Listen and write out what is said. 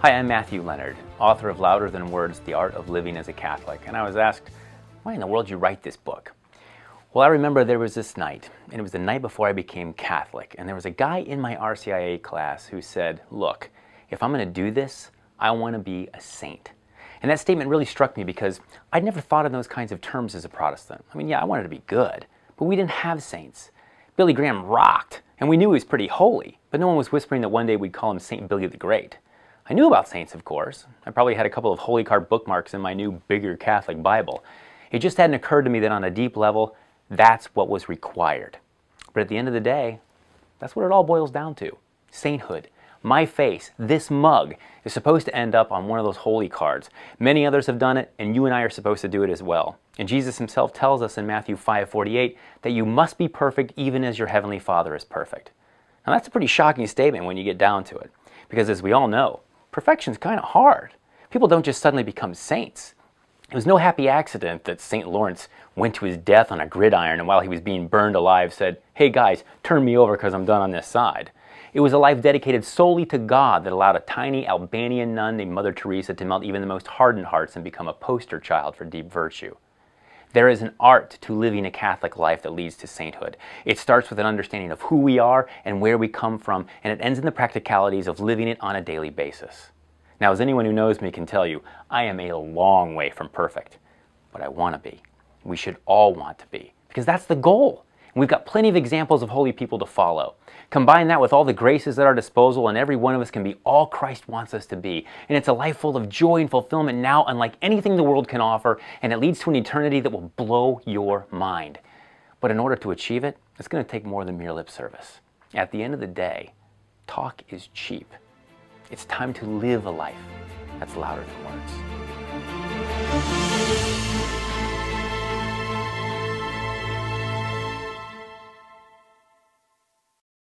Hi, I'm Matthew Leonard, author of Louder Than Words, The Art of Living as a Catholic, and I was asked, why in the world did you write this book? Well, I remember there was this night, and it was the night before I became Catholic, and there was a guy in my RCIA class who said, look, if I'm going to do this, I want to be a saint. And that statement really struck me because I'd never thought in those kinds of terms as a Protestant. I mean, yeah, I wanted to be good, but we didn't have saints. Billy Graham rocked, and we knew he was pretty holy, but no one was whispering that one day we'd call him Saint Billy the Great. I knew about saints, of course. I probably had a couple of holy card bookmarks in my new, bigger Catholic Bible. It just hadn't occurred to me that on a deep level, that's what was required. But at the end of the day, that's what it all boils down to. Sainthood. My face, this mug, is supposed to end up on one of those holy cards. Many others have done it, and you and I are supposed to do it as well. And Jesus himself tells us in Matthew 5:48 that you must be perfect even as your heavenly Father is perfect. Now that's a pretty shocking statement when you get down to it, because as we all know, perfection's kind of hard. People don't just suddenly become saints. It was no happy accident that St. Lawrence went to his death on a gridiron and while he was being burned alive said, hey guys, turn me over because I'm done on this side. It was a life dedicated solely to God that allowed a tiny Albanian nun named Mother Teresa to melt even the most hardened hearts and become a poster child for deep virtue. There is an art to living a Catholic life that leads to sainthood. It starts with an understanding of who we are and where we come from, and it ends in the practicalities of living it on a daily basis. Now, as anyone who knows me can tell you, I am a long way from perfect, but I want to be. We should all want to be, because that's the goal. And we've got plenty of examples of holy people to follow. Combine that with all the graces at our disposal, and every one of us can be all Christ wants us to be. And it's a life full of joy and fulfillment now, unlike anything the world can offer, and it leads to an eternity that will blow your mind. But in order to achieve it, it's going to take more than mere lip service. At the end of the day, talk is cheap. It's time to live a life that's louder than words.